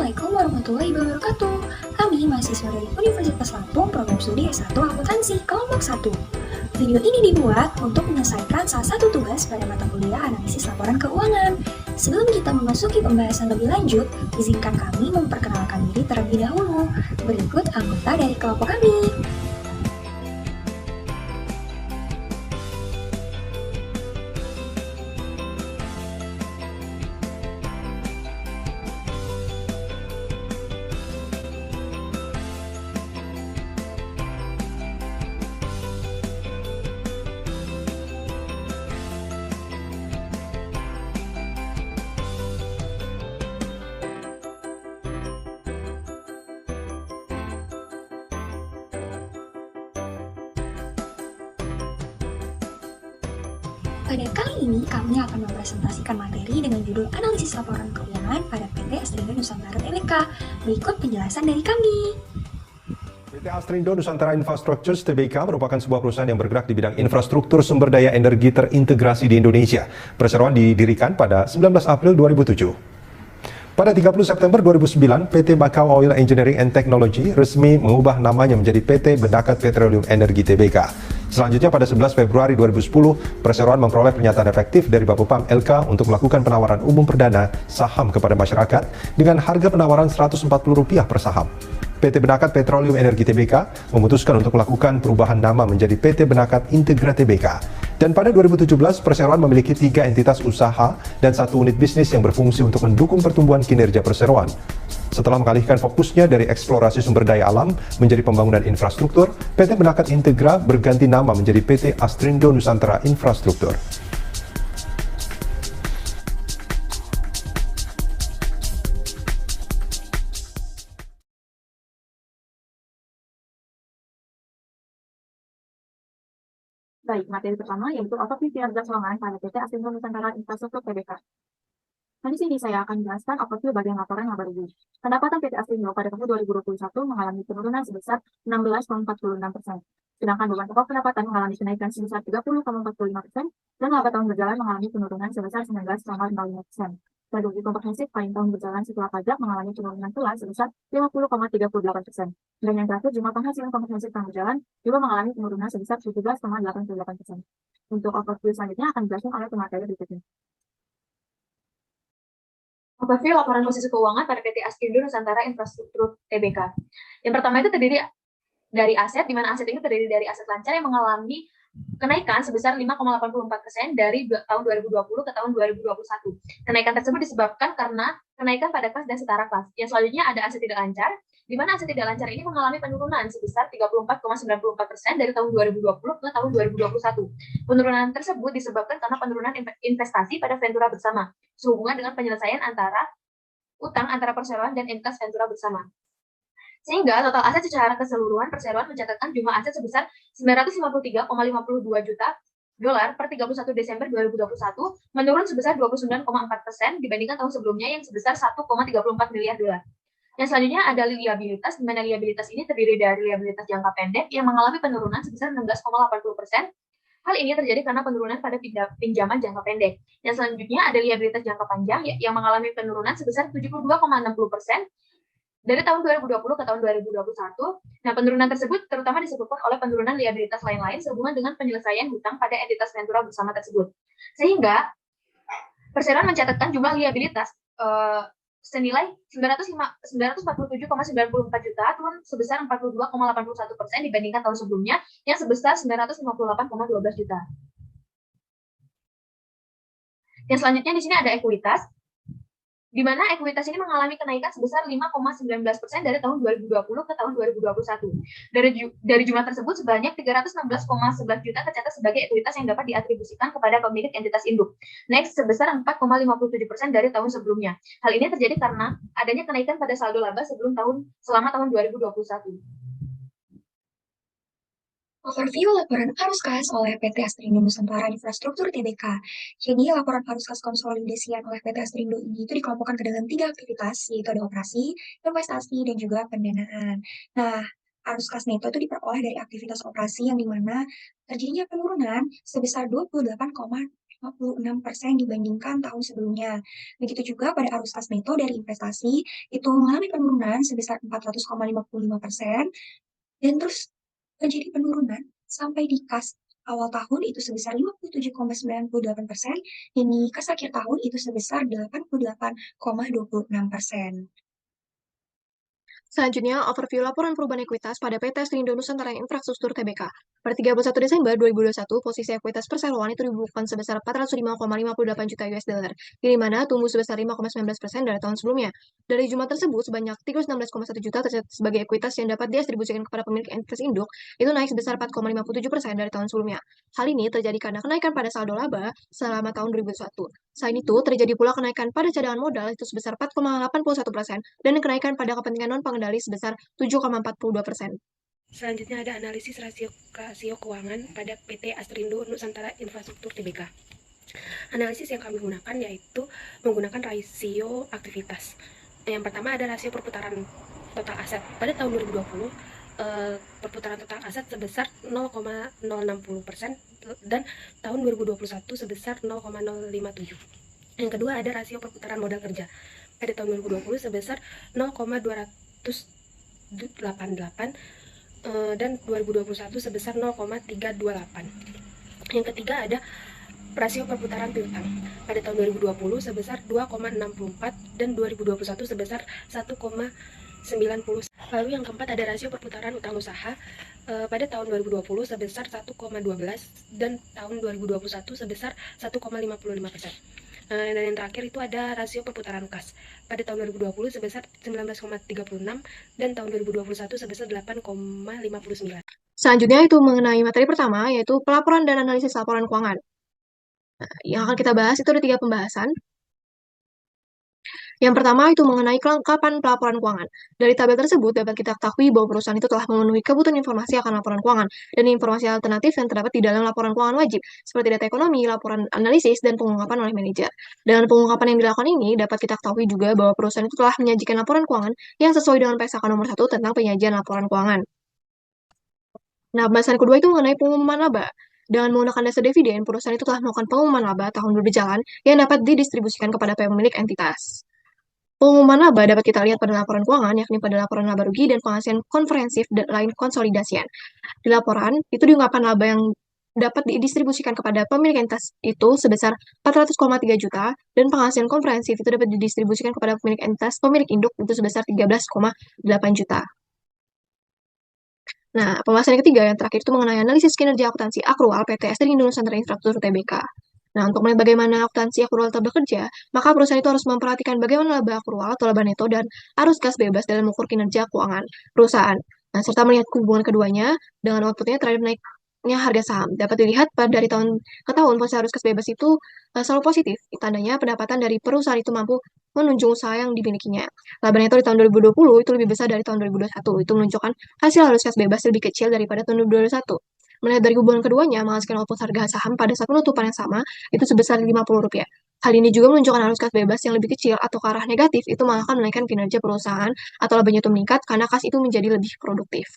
Assalamualaikum warahmatullahi wabarakatuh. Kami mahasiswa dari Universitas Lampung, program studi S1 Akuntansi, kelompok 1. Video ini dibuat untuk menyelesaikan salah satu tugas pada mata kuliah analisis laporan keuangan. Sebelum kita memasuki pembahasan lebih lanjut, izinkan kami memperkenalkan diri terlebih dahulu. Berikut anggota dari kelompok kami. Pada kali ini, kami akan mempresentasikan materi dengan judul Analisis Laporan Keuangan pada PT Astrindo Nusantara Tbk. Berikut penjelasan dari kami. PT Astrindo Nusantara Infrastructures Tbk merupakan sebuah perusahaan yang bergerak di bidang infrastruktur sumber daya energi terintegrasi di Indonesia. Perseroan didirikan pada 19 April 2007. Pada 30 September 2009, PT Bakau Oil Engineering and Technology resmi mengubah namanya menjadi PT Bedakat Petroleum Energi Tbk. Selanjutnya pada 11 Februari 2010, perseroan memperoleh pernyataan efektif dari Bapepam LK untuk melakukan penawaran umum perdana saham kepada masyarakat dengan harga penawaran Rp140 per saham. PT Benakat Petroleum Energi Tbk memutuskan untuk melakukan perubahan nama menjadi PT Benakat Integra Tbk. Dan pada 2017, perseroan memiliki 3 entitas usaha dan 1 unit bisnis yang berfungsi untuk mendukung pertumbuhan kinerja perseroan. Setelah mengalihkan fokusnya dari eksplorasi sumber daya alam menjadi pembangunan infrastruktur, PT Benakat Integra berganti nama menjadi PT Astrindo Nusantara Infrastruktur. Baik, materi pertama yaitu otopsi kinerja keuangan pada PT Astrindo Nusantara Infrastruktur Tbk. Nah, di sini saya akan menjelaskan overview bagian laporan yang baru. Pendapatan PT Astrindo pada tahun 2021 mengalami penurunan sebesar 16,46%. Sedangkan beban pokok pendapatan mengalami kenaikan sebesar 30,45% dan laba tahun berjalan mengalami penurunan sebesar 19,05%. Produksi komprehensif paling tahun berjalan setelah pajak mengalami penurunan pula sebesar 50,38%. Dan yang terakhir, jumlah penghasilan komprehensif tahun berjalan juga mengalami penurunan sebesar 17,88%. Untuk overview selanjutnya akan dijelaskan oleh pemateri berikutnya. Overview laporan posisi keuangan pada PT Astrindo Nusantara Infrastruktur Tbk. Yang pertama itu terdiri dari aset, di mana aset ini terdiri dari aset lancar yang mengalami kenaikan sebesar 5,84% dari tahun 2020 ke tahun 2021. Kenaikan tersebut disebabkan karena kenaikan pada kelas dan setara kelas. Yang selanjutnya ada aset tidak lancar, di mana aset tidak lancar ini mengalami penurunan sebesar 34,94% dari tahun 2020 ke tahun 2021. Penurunan tersebut disebabkan karena penurunan investasi pada Ventura bersama, sehubungan dengan penyelesaian antara utang antara perseroan dan entitas Ventura bersama. Sehingga total aset secara keseluruhan perseroan mencatatkan jumlah aset sebesar 953,52 juta dolar per 31 Desember 2021, menurun sebesar 29,4% dibandingkan tahun sebelumnya yang sebesar 1,34 miliar dolar. Yang selanjutnya ada liabilitas, di mana liabilitas ini terdiri dari liabilitas jangka pendek yang mengalami penurunan sebesar 16,80%. Hal ini terjadi karena penurunan pada pinjaman jangka pendek. Yang selanjutnya ada liabilitas jangka panjang yang mengalami penurunan sebesar 72,60% dari tahun 2020 ke tahun 2021. Nah, penurunan tersebut terutama disebabkan oleh penurunan liabilitas lain-lain sehubungan dengan penyelesaian hutang pada entitas Ventura bersama tersebut. Sehingga perseroan mencatatkan jumlah liabilitas senilai 947,94 juta, turun sebesar 42,81% dibandingkan tahun sebelumnya yang sebesar 958,12 juta. Yang selanjutnya di sini ada ekuitas, di mana ekuitas ini mengalami kenaikan sebesar 5,19% dari tahun 2020 ke tahun 2021. Dari jumlah tersebut, sebanyak 316,11 juta tercatat sebagai ekuitas yang dapat diatribusikan kepada pemilik entitas induk. Next, sebesar 4,57% dari tahun sebelumnya. Hal ini terjadi karena adanya kenaikan pada saldo laba selama tahun 2021. Overview laporan arus kas oleh PT Astrindo Nusantara Infrastruktur Tbk. Jadi, laporan arus kas konsolidasian oleh PT Astrindo ini itu dikelompokkan ke dalam 3 aktivitas, yaitu ada operasi, investasi, dan juga pendanaan. Nah, arus kas neto itu diperoleh dari aktivitas operasi yang dimana terjadinya penurunan sebesar 28,8 56% dibandingkan tahun sebelumnya. Begitu juga pada arus kas neto dari investasi, itu mengalami penurunan sebesar 400,55%, dan terus terjadi penurunan sampai di kas awal tahun itu sebesar 57,98%, dan di kas akhir tahun itu sebesar 88,26%. Selanjutnya, overview laporan perubahan ekuitas pada PT Asrindo Nusantara Infrastruktur Tbk. Per 31 Desember 2021, posisi ekuitas perseroan itu dibukukan sebesar 405,58 juta US dollar, di mana tumbuh sebesar 5,19% dari tahun sebelumnya. Dari jumlah tersebut, sebanyak 316,1 juta tercatat sebagai ekuitas yang dapat didistribusikan kepada pemilik entitas induk, itu naik sebesar 4,57% dari tahun sebelumnya. Hal ini terjadi karena kenaikan pada saldo laba selama tahun 2021. Selain itu, terjadi pula kenaikan pada cadangan modal itu sebesar 4,81% dan kenaikan pada kepentingan non-pengendali sebesar 7,42%. Selanjutnya ada analisis rasio keuangan pada PT Asrindo Nusantara Infrastruktur Tbk. Analisis yang kami gunakan yaitu menggunakan rasio aktivitas. Yang pertama ada rasio perputaran total aset. Pada tahun 2020, perputaran total aset sebesar 0,060% dan tahun 2021 sebesar 0,057. Yang kedua ada rasio perputaran modal kerja. Pada tahun 2020 sebesar 0,288 dan 2021 sebesar 0,328. Yang ketiga ada rasio perputaran piutang. Pada tahun 2020 sebesar 2,64 dan 2021 sebesar 1,90. Lalu yang keempat ada rasio perputaran utang usaha. Pada tahun 2020 sebesar 1,12 dan tahun 2021 sebesar 1,55%. Dan yang terakhir itu ada rasio perputaran kas. Pada tahun 2020 sebesar 19,36 dan tahun 2021 sebesar 8,59. Selanjutnya itu mengenai materi pertama, yaitu pelaporan dan analisis laporan keuangan. Yang akan kita bahas itu ada 3 pembahasan. Yang pertama itu mengenai kelengkapan pelaporan keuangan. Dari tabel tersebut dapat kita ketahui bahwa perusahaan itu telah memenuhi kebutuhan informasi akan laporan keuangan dan informasi alternatif yang terdapat di dalam laporan keuangan wajib, seperti data ekonomi, laporan analisis, dan pengungkapan oleh manajer. Dengan pengungkapan yang dilakukan ini, dapat kita ketahui juga bahwa perusahaan itu telah menyajikan laporan keuangan yang sesuai dengan PSAK nomor 1 tentang penyajian laporan keuangan. Nah, pembahasan kedua itu mengenai pengumuman laba. Dengan menggunakan dasar dividen, perusahaan itu telah melakukan pengumuman laba tahun berjalan yang dapat didistribusikan kepada pemilik entitas. Pengumuman laba dapat kita lihat pada laporan keuangan, yakni pada laporan laba rugi dan penghasilan konferensif dan lain konsolidasian. Di laporan, itu diungkapkan laba yang dapat didistribusikan kepada pemilik entitas itu sebesar 400,3 juta, dan penghasilan konferensif itu dapat didistribusikan kepada pemilik entitas pemilik induk itu sebesar 13,8 juta. Nah, pembahasan yang ketiga yang terakhir itu mengenai analisis kinerja akuntansi akrual PT Asrindo Nusantara Infrastruktur Tbk. Nah, untuk melihat bagaimana akuntansi akrual itu bekerja, maka perusahaan itu harus memperhatikan bagaimana laba akrual atau laba neto dan arus kas bebas dalam mengukur kinerja keuangan perusahaan. Nah, serta melihat hubungan keduanya dengan outputnya terhadap naiknya harga saham. Dapat dilihat dari tahun ke tahun posisi arus kas bebas itu selalu positif. Tandanya pendapatan dari perusahaan itu mampu menunjung usaha yang dimilikinya. Laba neto di tahun 2020 itu lebih besar dari tahun 2021. Itu menunjukkan hasil arus kas bebas lebih kecil daripada tahun 2021. Melihat dari hubungan keduanya, menghasilkan output harga saham pada saat penutupan yang sama, itu sebesar Rp50. Hal ini juga menunjukkan arus kas bebas yang lebih kecil atau ke arah negatif, itu malah akan menaikkan kinerja perusahaan atau labanya itu meningkat karena kas itu menjadi lebih produktif.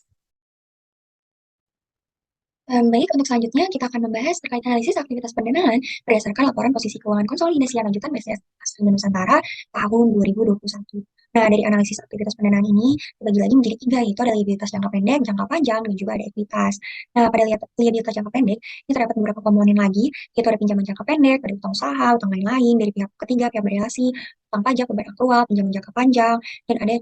Baik, untuk selanjutnya kita akan membahas terkait analisis aktivitas pendanaan berdasarkan laporan posisi keuangan konsolidasi lanjutan BCS Asrindo Nusantara tahun 2021. Nah, dari analisis aktivitas pendanaan ini dibagi lagi menjadi 3, yaitu ada liabilitas jangka pendek, jangka panjang, dan juga ada ekuitas. Nah, pada liabilitas jangka pendek, ini terdapat beberapa komponen lagi, yaitu ada pinjaman jangka pendek, ada utang usaha, utang lain-lain, dari pihak ketiga, pihak berrelasi, utang pajak, beban akrual, pinjaman jangka panjang, dan ada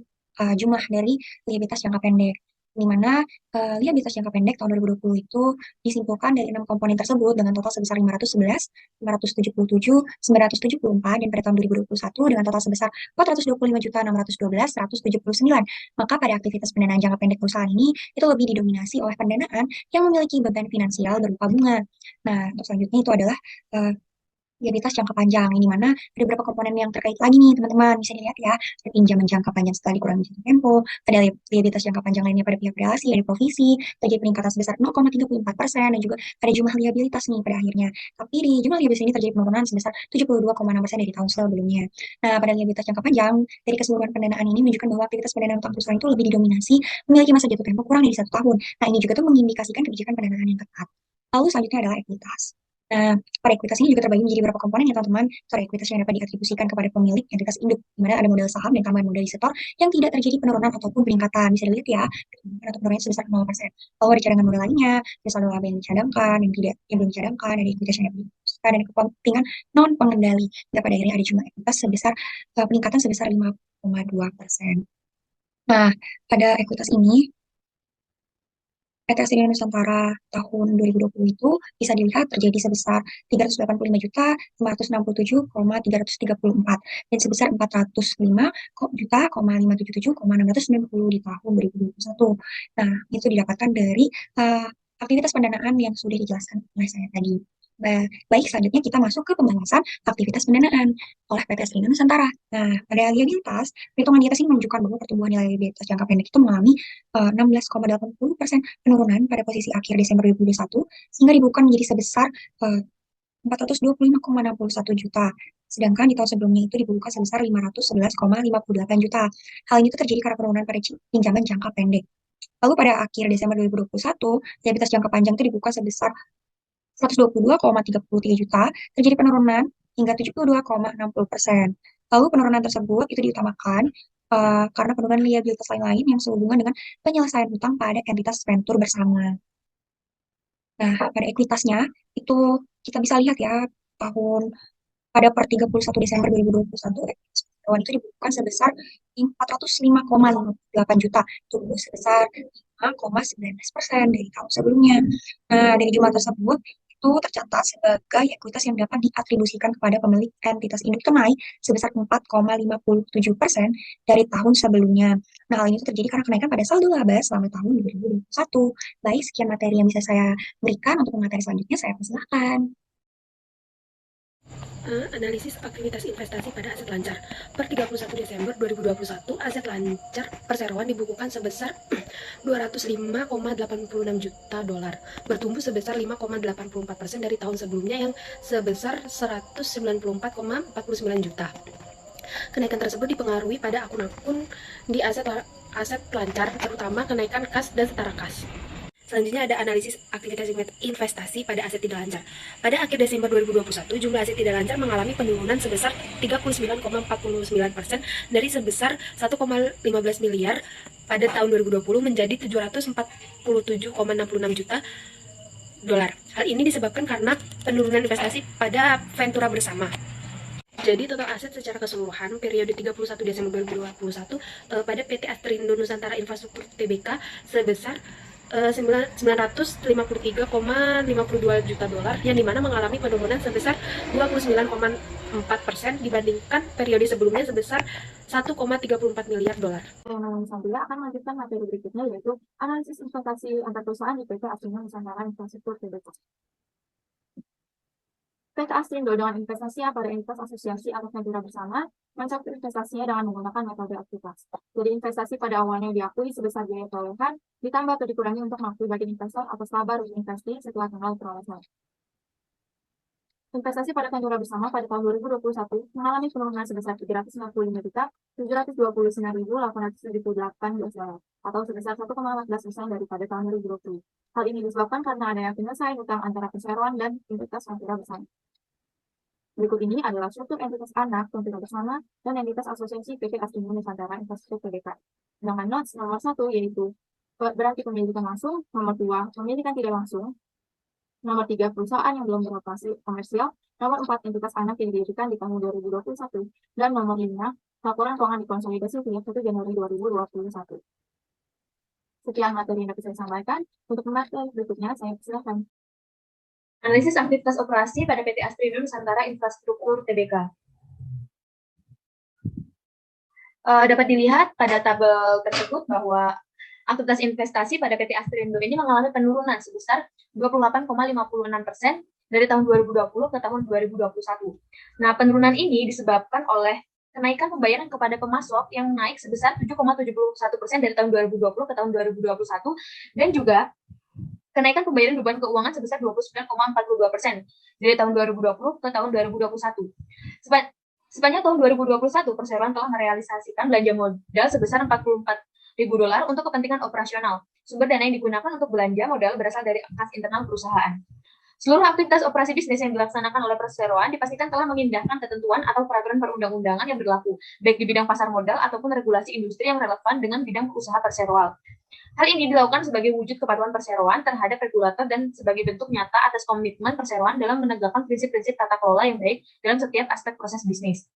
jumlah dari liabilitas jangka pendek, di mana liabilitas jangka pendek tahun 2020 itu disimpulkan dari 6 komponen tersebut dengan total sebesar 511, 577, 974, dan pada tahun 2021 dengan total sebesar 425.612.179. Maka pada aktivitas pendanaan jangka pendek perusahaan ini itu lebih didominasi oleh pendanaan yang memiliki beban finansial berupa bunga. Nah, untuk selanjutnya itu adalah liabilitas jangka panjang, ini mana ada beberapa komponen yang terkait lagi nih teman-teman, bisa dilihat ya, ada pinjaman jangka panjang setelah dikurangi jatuh tempo, ada liabilitas jangka panjang lainnya pada pihak relasi, dari provisi, terjadi peningkatan sebesar 0,34%, dan juga ada jumlah liabilitas nih pada akhirnya. Tapi di jumlah liabilitas ini terjadi penurunan sebesar 72,6% dari tahun sebelumnya. Nah, pada liabilitas jangka panjang, dari keseluruhan pendanaan ini menunjukkan bahwa aktivitas pendanaan utang perusahaan itu lebih didominasi memiliki masa jatuh tempo kurang dari 1 tahun. Nah, ini juga tuh mengindikasikan kebijakan pendanaan yang ketat. Lalu selanjutnya adalah ekuitas. Nah, pada ekuitas ini juga terbagi menjadi beberapa komponen ya teman-teman. Pada ekuitas yang dapat diatribusikan kepada pemilik entitas induk, di mana ada modal saham dan tambahan modal setor yang tidak terjadi penurunan ataupun peningkatan. Bisa dilihat ya, peningkatan atau penurunannya sebesar 0%. Lalu ada cadangan modal lainnya, ada saldo laba yang dicadangkan, yang belum dicadangkan, ada ekuitas yang dapat diputuskan, dan kepentingan non pengendali. Dan pada akhirnya ada jumlah ekuitas sebesar peningkatan sebesar 5,2%. Nah, pada ekuitas ini PT Asdp Nusantara tahun 2020 itu bisa dilihat terjadi sebesar 385.567,334 dan sebesar 405.577,690 di tahun 2021. Nah, itu didapatkan dari aktivitas pendanaan yang sudah dijelaskan oleh saya tadi. Baik, selanjutnya kita masuk ke pembahasan aktivitas pendanaan oleh PT Asdp Nusantara. Nah, pada liabilitas, perhitungan di atas ini menunjukkan bahwa pertumbuhan nilai liabilitas jangka pendek itu mengalami 16,80% penurunan pada posisi akhir Desember 2021 sehingga dibukukan menjadi sebesar 425,61 juta. Sedangkan di tahun sebelumnya itu dibukukan sebesar 511,58 juta. Hal ini itu terjadi karena penurunan pada pinjaman jangka pendek. Lalu pada akhir Desember 2021, liabilitas jangka panjang itu dibuka sebesar 122,33 juta, terjadi penurunan hingga 72,60%. Lalu penurunan tersebut itu diutamakan karena penurunan liabilitas lain-lain yang sehubungan dengan penyelesaian utang pada entitas venture bersama. Nah, pada ekuitasnya itu kita bisa lihat ya, pada per 31 Desember 2021, ekuitas itu dibukukan sebesar 405,58 juta, tumbuh sebesar 5,19% dari tahun sebelumnya. Nah, dari jumlah tersebut, itu tercatat sebagai ekuitas yang dapat diatribusikan kepada pemilik entitas induk itu naik sebesar 4,57% dari tahun sebelumnya. Nah, hal ini terjadi karena kenaikan pada saldo laba selama tahun 2021. Baik, sekian materi yang bisa saya berikan. Untuk materi selanjutnya, saya persilahkan. Analisis aktivitas investasi pada aset lancar. Per 31 Desember 2021, aset lancar perseroan dibukukan sebesar 205,86 juta dolar, bertumbuh sebesar 5,84% dari tahun sebelumnya yang sebesar 194,49 juta. Kenaikan tersebut dipengaruhi pada akun-akun di aset lancar, terutama kenaikan kas dan setara kas. Selanjutnya ada analisis aktivitas investasi pada aset tidak lancar. Pada akhir Desember 2021, jumlah aset tidak lancar mengalami penurunan sebesar 39,49% dari sebesar 1,15 miliar pada tahun 2020 menjadi 747,66 juta dolar. Hal ini disebabkan karena penurunan investasi pada Ventura bersama. Jadi total aset secara keseluruhan periode 31 Desember 2021 pada PT Astrindo Nusantara Infrastruktur Tbk sebesar 953,52 juta dolar, yang dimana mengalami penurunan sebesar 29,4% dibandingkan periode sebelumnya sebesar 1,34 miliar dolar. Saya akan melanjutkan materi berikutnya, yaitu analisis investasi antar perusahaan di PT Astrindo Nusantara Infrastruktur Tbk. PT Astrindo dengan investasinya pada entitas asosiasi atau ventura bersama mencakup investasinya dengan menggunakan metode aktivitas. Jadi investasi pada awalnya diakui sebesar biaya perolehan, ditambah atau dikurangi untuk mengakui bagi investor atas laba rugi investasi setelah tanggal perolehan. Investasi pada ventura bersama pada tahun 2021 mengalami penurunan sebesar 395.729.878 dolar atau sebesar 1,14% daripada tahun 2020. Hal ini disebabkan karena adanya penyelesaian utang antara perseroan dan entitas ventura bersama. Berikut ini adalah struktur entitas anak ventura bersama dan entitas asosiasi PT Astrindo Nusantara Infrastruktur Tbk. Dengan notes nomor 1 yaitu berarti pemilikan langsung, nomor 2 pemilikan tidak langsung, nomor 3 perusahaan yang belum beroperasi komersial, nomor 4 entitas anak yang didirikan di tahun 2021, dan nomor 5 laporan keuangan dikonsolidasi sejak 1 Januari 2021. Sekian materi yang dapat saya sampaikan. Untuk materi berikutnya, saya persilakan. Analisis aktivitas operasi pada PT Astrindo Nusantara Infrastruktur Tbk. Dapat dilihat pada tabel tersebut bahwa aktivitas investasi pada PT Astrindo ini mengalami penurunan sebesar 28,56% dari tahun 2020 ke tahun 2021. Nah, penurunan ini disebabkan oleh kenaikan pembayaran kepada pemasok yang naik sebesar 7,71% dari tahun 2020 ke tahun 2021 dan juga kenaikan pembayaran beban keuangan sebesar 29,42% dari tahun 2020 ke tahun 2021. Sepanjang tahun 2021, perseroan telah merealisasikan belanja modal sebesar 44.000 dolar untuk kepentingan operasional. Sumber dana yang digunakan untuk belanja modal berasal dari kas internal perusahaan. Seluruh aktivitas operasi bisnis yang dilaksanakan oleh perseroan dipastikan telah mengindahkan ketentuan atau peraturan perundang-undangan yang berlaku, baik di bidang pasar modal ataupun regulasi industri yang relevan dengan bidang usaha perseroan. Hal ini dilakukan sebagai wujud kepatuhan perseroan terhadap regulator dan sebagai bentuk nyata atas komitmen perseroan dalam menegakkan prinsip-prinsip tata kelola yang baik dalam setiap aspek proses bisnis.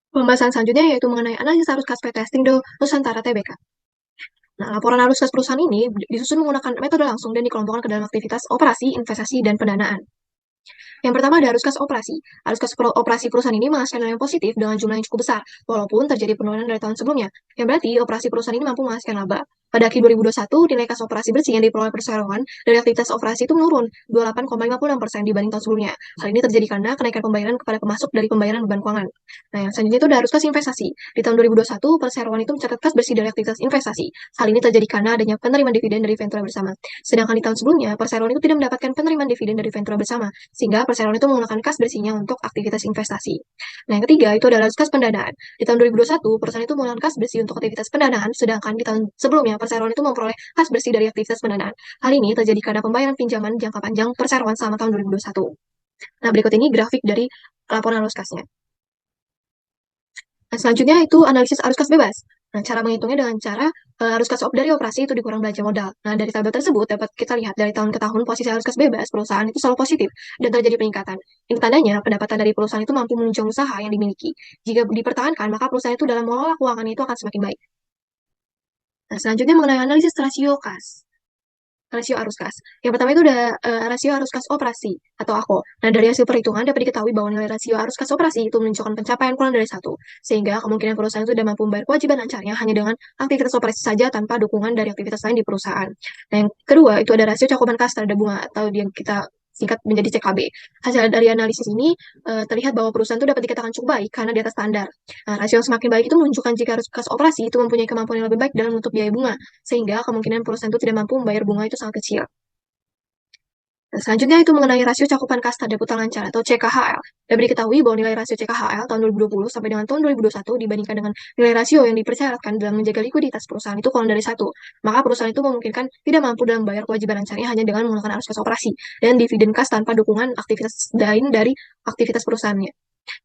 Pembahasan selanjutnya yaitu mengenai analisis arus kas PT Astrindo Nusantara Tbk. Nah, laporan arus kas perusahaan ini disusun menggunakan metode langsung dan dikelompokkan ke dalam aktivitas operasi, investasi, dan pendanaan. Yang pertama ada arus kas operasi. Arus kas operasi perusahaan ini menghasilkan nilai yang positif dengan jumlah yang cukup besar, walaupun terjadi penurunan dari tahun sebelumnya. Yang berarti operasi perusahaan ini mampu menghasilkan laba. Pada akhir 2021, nilai kas operasi bersih yang diperoleh perseroan dari aktivitas operasi itu menurun 28,56% dibanding tahun sebelumnya. Hal ini terjadi karena kenaikan pembayaran kepada pemasok dari pembayaran beban keuangan. Nah, yang selanjutnya itu ada arus kas investasi. Di tahun 2021, perseroan itu mencatat kas bersih dari aktivitas investasi. Hal ini terjadi karena adanya penerimaan dividen dari Ventura bersama. Sedangkan di tahun sebelumnya, perseroan itu tidak mendapatkan penerimaan dividen dari Ventura bersama, sehingga perseroan itu menggunakan kas bersihnya untuk aktivitas investasi. Nah, yang ketiga itu adalah kas pendanaan. Di tahun 2021, perusahaan itu menggunakan kas bersih untuk aktivitas pendanaan, sedangkan di tahun sebelumnya, perseroan itu memperoleh kas bersih dari aktivitas pendanaan. Hal ini terjadi karena pembayaran pinjaman jangka panjang perseroan selama tahun 2021. Nah, berikut ini grafik dari laporan arus kasnya. Nah, selanjutnya itu analisis arus kas bebas. Nah, cara menghitungnya dengan cara arus kas dari operasi itu dikurang belanja modal. Nah, dari tabel tersebut dapat kita lihat dari tahun ke tahun posisi arus kas bebas perusahaan itu selalu positif dan terjadi peningkatan. Ini tandanya pendapatan dari perusahaan itu mampu menunjang usaha yang dimiliki. Jika dipertahankan, maka perusahaan itu dalam mengelola keuangannya itu akan semakin baik. Nah, selanjutnya mengenai analisis rasio kas. Rasio arus kas. Yang pertama itu ada rasio arus kas operasi atau AKO. Nah, dari hasil perhitungan dapat diketahui bahwa nilai rasio arus kas operasi itu menunjukkan pencapaian kurang dari 1, sehingga kemungkinan perusahaan itu tidak mampu membayar kewajiban lancarnya hanya dengan aktivitas operasi saja tanpa dukungan dari aktivitas lain di perusahaan. Nah, yang kedua itu ada rasio cakupan kas terhadap bunga atau yang kita singkat menjadi CKB. Hasil dari analisis ini terlihat bahwa perusahaan itu dapat dikatakan cukup baik karena di atas standar. Nah, rasio yang semakin baik itu menunjukkan jika arus kas operasi itu mempunyai kemampuan yang lebih baik dalam menutup biaya bunga, sehingga kemungkinan perusahaan itu tidak mampu membayar bunga itu sangat kecil. Nah, selanjutnya itu mengenai rasio cakupan kas terhadap utang lancar atau CKHL. Dapat diketahui bahwa nilai rasio CKHL tahun 2020 sampai dengan tahun 2021 dibandingkan dengan nilai rasio yang dipersyaratkan dalam menjaga likuiditas perusahaan itu kurang dari 1. Maka perusahaan itu memungkinkan tidak mampu dalam membayar kewajiban lancarnya hanya dengan menggunakan arus kas operasi dan dividen kas tanpa dukungan aktivitas lain dari aktivitas perusahaannya.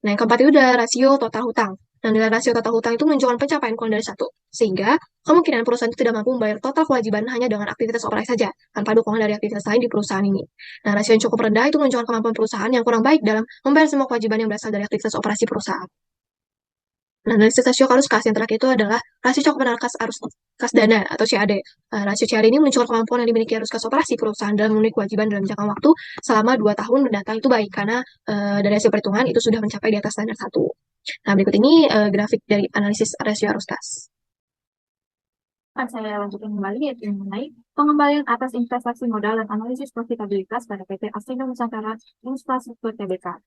Nah, yang keempat itu ada rasio total hutang. Nah, nilai rasio total hutang itu menunjukkan pencapaian kurang dari 1, sehingga kemungkinan perusahaan itu tidak mampu membayar total kewajiban hanya dengan aktivitas operasi saja, tanpa dukungan dari aktivitas lain di perusahaan ini. Nah, rasio yang cukup rendah itu menunjukkan kemampuan perusahaan yang kurang baik dalam membayar semua kewajiban yang berasal dari aktivitas operasi perusahaan. Nah, analisis rasio arus kas yang terakhir itu adalah rasio cakupan arus kas dana atau CAD. Rasio CAD ini menunjukkan kemampuan yang dimiliki arus kas operasi perusahaan dalam memenuhi kewajiban dalam jangka waktu selama 2 tahun mendatang itu baik karena dari hasil perhitungan itu sudah mencapai di atas standar 1. Nah, berikut ini grafik dari analisis rasio arus kas. Akan saya lanjutkan kembali yaitu mengenai pengembalian atas investasi modal dan analisis profitabilitas pada PT Astrindo Nusantara Infrastruktur Tbk.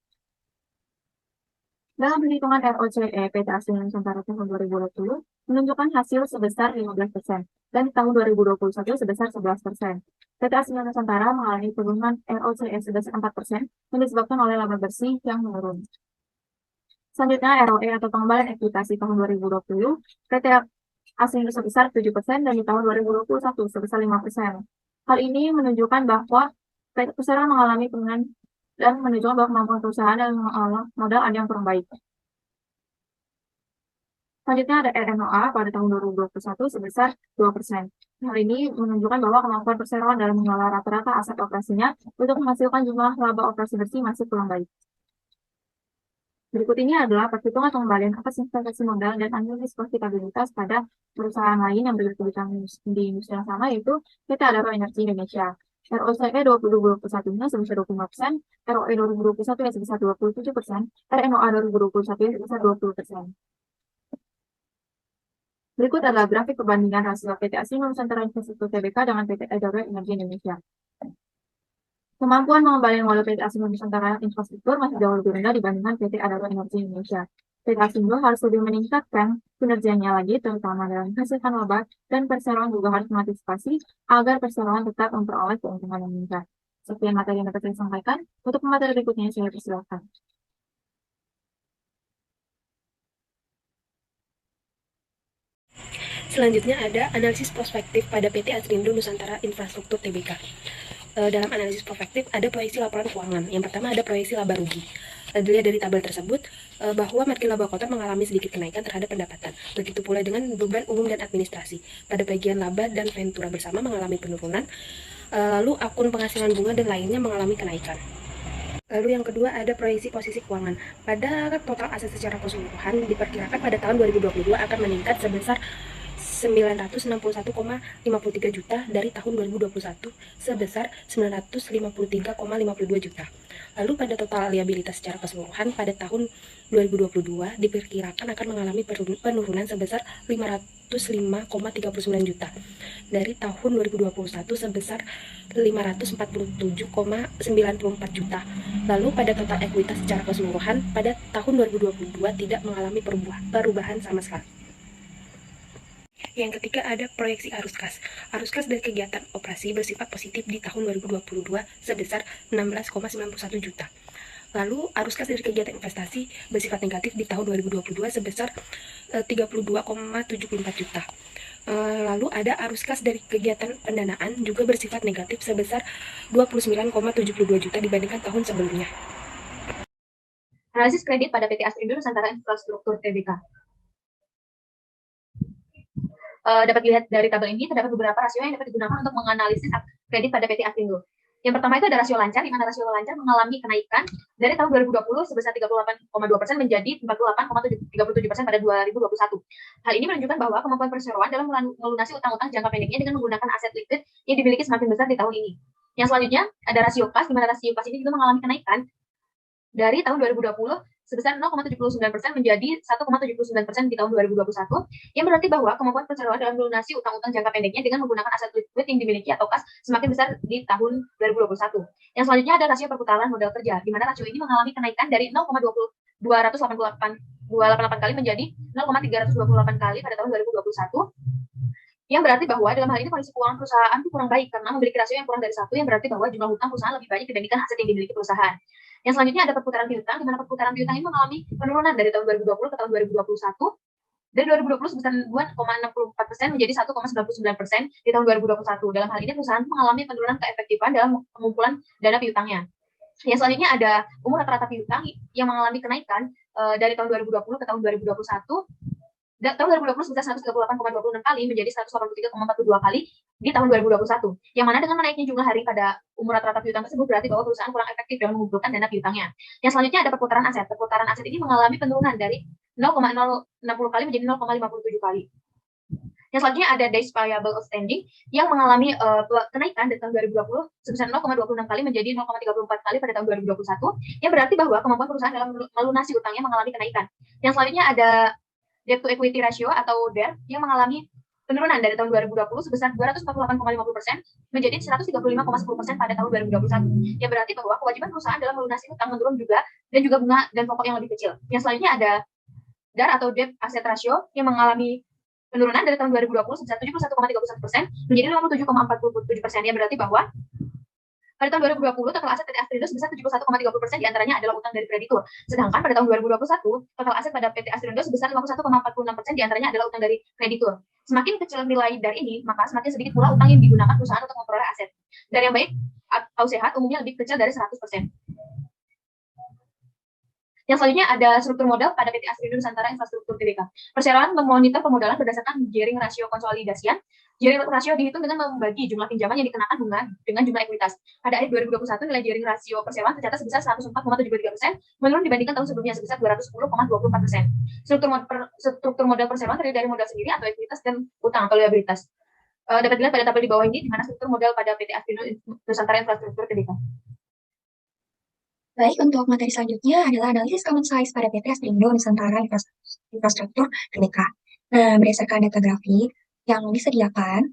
Dalam perhitungan ROCE PT Astrindo Nusantara tahun 2020 menunjukkan hasil sebesar 15% dan tahun 2021 sebesar 11%. PT Astrindo Nusantara mengalami penurunan ROCE sebesar 4% yang disebabkan oleh laba bersih yang menurun. Selanjutnya ROE atau pengembalian ekuitasi tahun 2020 PT Astrindo sebesar 7% dan di tahun 2021 sebesar 5%. Hal ini menunjukkan bahwa perusahaan mengalami penurunan dan menunjukkan bahwa kemampuan perusahaan dan modal ada yang kurang baik. Selanjutnya ada RNOA pada tahun 2021 sebesar 2%. Hal ini menunjukkan bahwa kemampuan perseroan dalam mengelola rata-rata aset operasinya untuk menghasilkan jumlah laba operasi bersih masih kurang baik. Berikut ini adalah perhitungan pengembalian atas investasi modal dan analisis profitabilitas pada perusahaan lain yang berkedudukan di industri yang sama yaitu PT Adaro Energi Indonesia. ROCE 2021-nya sebesar 25%, ROE 2021 sebesar 27%, RNOA 2021 sebesar 20%. Berikut adalah grafik perbandingan rasio PT Astrindo Nusantara Infrastruktur Tbk dengan PT Adaro Energi Indonesia. Kemampuan pengembalian modal PT Astrindo Nusantara Infrastruktur masih jauh lebih rendah dibandingkan PT Adaro Energi Indonesia. PT Astrindo harus lebih meningkatkan kinerjanya lagi, terutama dalam menghasilkan laba, dan perseroan juga harus mengantisipasi agar perseroan tetap memperoleh keuntungan yang meningkat. Sekian materi yang dapat saya sampaikan. Untuk materi berikutnya, saya persilakan. Selanjutnya ada analisis prospektif pada PT Astrindo Nusantara Infrastruktur Tbk. dalam analisis prospektif ada proyeksi laporan keuangan. Yang pertama ada proyeksi laba rugi. Dilihat dari tabel tersebut bahwa margin laba kotor mengalami sedikit kenaikan terhadap pendapatan. Begitu pula dengan beban umum dan administrasi. Pada bagian laba dan ventura bersama mengalami penurunan, lalu akun penghasilan bunga dan lainnya mengalami kenaikan. Lalu yang kedua ada proyeksi posisi keuangan. Pada total aset secara keseluruhan diperkirakan pada tahun 2022 akan meningkat sebesar 961,53 juta dari tahun 2021 sebesar 953,52 juta. Lalu pada total liabilitas secara keseluruhan pada tahun 2022 diperkirakan akan mengalami penurunan sebesar 505,39 juta dari tahun 2021 sebesar 547,94 juta. Lalu pada total ekuitas secara keseluruhan pada tahun 2022 tidak mengalami perubahan sama sekali. Yang ketiga ada proyeksi arus kas. Arus kas dari kegiatan operasi bersifat positif di tahun 2022 sebesar 16,91 juta. Lalu arus kas dari kegiatan investasi bersifat negatif di tahun 2022 sebesar 32,74 juta. Lalu ada arus kas dari kegiatan pendanaan juga bersifat negatif sebesar 29,72 juta dibandingkan tahun sebelumnya. Analisis kredit pada PT Astrindo Nusantara Infrastruktur Tbk. Dapat dilihat dari tabel ini, terdapat beberapa rasio yang dapat digunakan untuk menganalisis kredit pada PT Astrindo. Yang pertama itu ada rasio lancar, di mana rasio lancar mengalami kenaikan dari tahun 2020 sebesar 38,2% menjadi 48,37% pada 2021. Hal ini menunjukkan bahwa kemampuan perseroan dalam melunasi utang-utang jangka pendeknya dengan menggunakan aset liquid yang dimiliki semakin besar di tahun ini. Yang selanjutnya ada rasio kas, di mana rasio kas ini juga mengalami kenaikan dari tahun 2020 sebesar 0,79% menjadi 1,79% di tahun 2021, yang berarti bahwa kemampuan perseroan dalam melunasi utang-utang jangka pendeknya dengan menggunakan aset liquid yang dimiliki atau kas semakin besar di tahun 2021. Yang selanjutnya ada rasio perputaran modal kerja, di mana rasio ini mengalami kenaikan dari 0,288 kali menjadi 0,328 kali pada tahun 2021, yang berarti bahwa dalam hal ini kondisi keuangan perusahaan itu kurang baik karena memiliki rasio yang kurang dari 1, yang berarti bahwa jumlah hutang perusahaan lebih banyak dibandingkan aset yang dimiliki perusahaan. Yang selanjutnya ada perputaran piutang, di mana perputaran piutang ini mengalami penurunan dari tahun 2020 ke tahun 2021. Dari 2020 sebesar 2,64% menjadi 1,99% di tahun 2021. Dalam hal ini perusahaan mengalami penurunan keefektifan dalam pengumpulan dana piutangnya. Yang selanjutnya ada umur rata-rata piutang yang mengalami kenaikan dari tahun 2020 ke tahun 2021. Tahun 2020 sebesar 138,26 kali menjadi 183,42 kali di tahun 2021. Yang mana dengan menaiknya jumlah hari pada umur rata-rata piutang tersebut berarti bahwa perusahaan kurang efektif dalam mengumpulkan dana piutangnya. Yang selanjutnya ada perputaran aset. Perputaran aset ini mengalami penurunan dari 0,060 kali menjadi 0,57 kali. Yang selanjutnya ada days payable outstanding yang mengalami kenaikan dari tahun 2020 sebesar 0,26 kali menjadi 0,34 kali pada tahun 2021, yang berarti bahwa kemampuan perusahaan dalam melunasi utangnya mengalami kenaikan. Yang selanjutnya ada debt to equity ratio atau DER yang mengalami penurunan dari tahun 2020 sebesar 248,50% menjadi 135,10% pada tahun 2021. Yang berarti bahwa kewajiban perusahaan dalam melunasi utang menurun juga, dan juga bunga dan pokok yang lebih kecil. Yang selanjutnya ada DAR atau debt asset ratio yang mengalami penurunan dari tahun 2020 sebesar 71,31% menjadi 57,47%. Yang berarti bahwa pada tahun 2020, total aset PT Astrindo sebesar 71,30% diantaranya adalah utang dari kreditur. Sedangkan pada tahun 2021, total aset pada PT Astrindo sebesar 51,46% diantaranya adalah utang dari kreditur. Semakin kecil nilai DAR ini, maka semakin sedikit pula utang yang digunakan perusahaan untuk memperoleh aset. DAR yang baik atau sehat umumnya lebih kecil dari 100%. Yang selanjutnya ada struktur modal pada PT Astrindo Nusantara Infrastruktur Tbk. Perseroan memonitor pemodalan berdasarkan gearing rasio konsolidasian. Gearing rasio dihitung dengan membagi jumlah pinjaman yang dikenakan bunga dengan jumlah ekuitas. Pada akhir 2021, nilai gearing rasio perseroan tercatat sebesar 104,73%, menurun dibandingkan tahun sebelumnya sebesar 210,24%. Struktur modal perseroan terdiri dari modal sendiri atau ekuitas dan utang atau liabilitas. Dapat dilihat pada tabel di bawah ini, di mana struktur modal pada PT Astrindo Nusantara Infrastruktur Tbk. Baik, untuk materi selanjutnya adalah analisis common size pada PT Astrindo Nusantara Infrastruktur Tbk. Nah, berdasarkan data grafik yang disediakan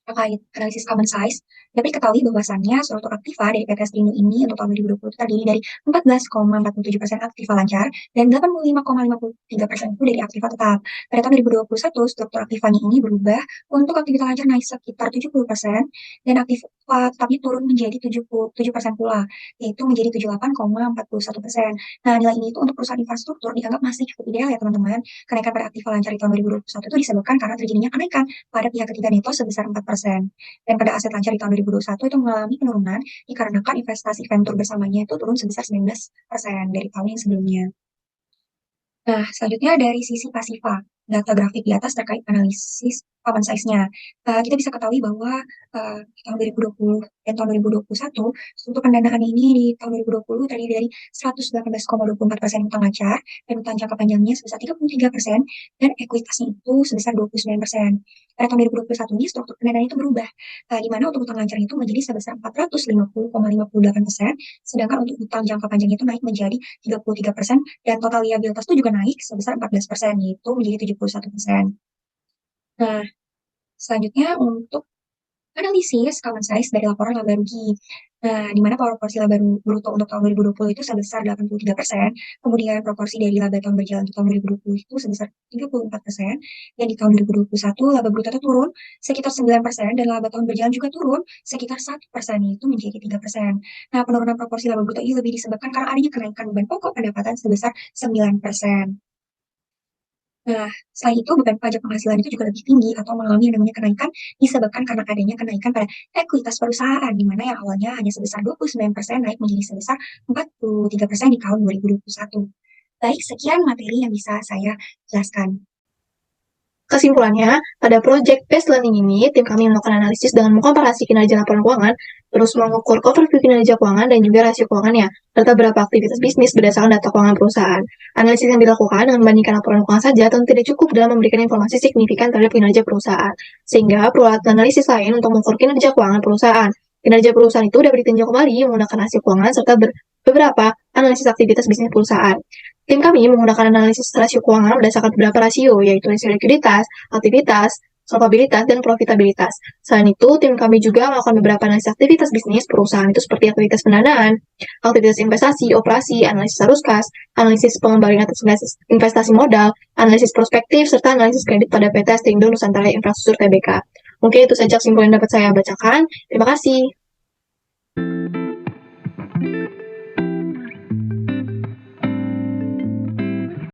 terkait analisis common size, dapat diketahui bahwasannya struktur aktiva dari PT Astrindo ini untuk tahun 2020 terdiri dari 14,47% aktiva lancar dan 85,53% itu dari aktiva tetap. Pada tahun 2021, struktur aktivanya ini berubah untuk aktivitas lancar naik sekitar 70% dan aktiva tetapnya turun menjadi 77% pula, yaitu menjadi 78,41%. Nah, nilai ini itu untuk perusahaan infrastruktur dianggap masih cukup ideal ya teman-teman. Kenaikan pada aktiva lancar di tahun 2021 itu disebabkan karena terjadinya kenaikan pada pihak ketiga neto sebesar 4%, Dan pada aset lancar di tahun 2021 itu mengalami penurunan dikarenakan investasi venture bersamanya itu turun sebesar 19% dari tahun yang sebelumnya. Nah, selanjutnya dari sisi pasifa, data grafik di atas terkait analisis common size-nya. Kita bisa ketahui bahwa di tahun 2020 dan tahun 2021, untuk pendanaan ini di tahun 2020 terdiri dari 118,24% utang lancar dan utang jangka panjangnya sebesar 33% dan ekuitasnya itu sebesar 29%. Pada tahun 2021 ini struktur pendanaan itu berubah, di mana untuk utang lancar itu menjadi sebesar 450,58%, sedangkan untuk utang jangka panjang itu naik menjadi 33%, dan total liabilitas itu juga naik sebesar 14%, yaitu menjadi 71%. Nah, selanjutnya untuk analisis common size dari laporan laba rugi. Nah, di mana proporsi laba bruto untuk tahun 2020 itu sebesar 83%, kemudian proporsi dari laba tahun berjalan untuk tahun 2020 itu sebesar 34%, dan di tahun 2021 laba bruto itu turun sekitar 9%, dan laba tahun berjalan juga turun sekitar 1%, yaitu menjadi 3%. Nah, penurunan proporsi laba bruto ini lebih disebabkan karena adanya kenaikan beban pokok pendapatan sebesar 9%. Nah, selain itu, beban pajak penghasilan itu juga lebih tinggi atau mengalami yang namanya kenaikan disebabkan karena adanya kenaikan pada ekuitas perusahaan, di mana yang awalnya hanya sebesar 29% naik menjadi sebesar 43% di tahun 2021. Baik, sekian materi yang bisa saya jelaskan. Kesimpulannya, pada Project Based Learning ini, tim kami melakukan analisis dengan mengkomparasi kinerja laporan keuangan, terus mengukur overview kinerja keuangan dan juga rasio keuangannya, serta beberapa aktivitas bisnis berdasarkan data keuangan perusahaan. Analisis yang dilakukan dengan membandingkan laporan keuangan saja tentu tidak cukup dalam memberikan informasi signifikan terhadap kinerja perusahaan, sehingga perlu alat analisis lain untuk mengukur kinerja keuangan perusahaan. Kinerja perusahaan itu dapat ditinjau kembali menggunakan rasio keuangan serta beberapa analisis aktivitas bisnis perusahaan. Tim kami menggunakan analisis rasio keuangan berdasarkan beberapa rasio, yaitu rasio likuiditas, aktivitas, solvabilitas, dan profitabilitas. Selain itu, tim kami juga melakukan beberapa analisis aktivitas bisnis perusahaan itu seperti aktivitas pendanaan, aktivitas investasi, operasi, analisis arus kas, analisis pengembalian atas investasi modal, analisis prospektif, serta analisis kredit pada PT Astrindo Nusantara Infrastruktur Tbk. Mungkin itu saja kesimpulan yang dapat saya bacakan. Terima kasih.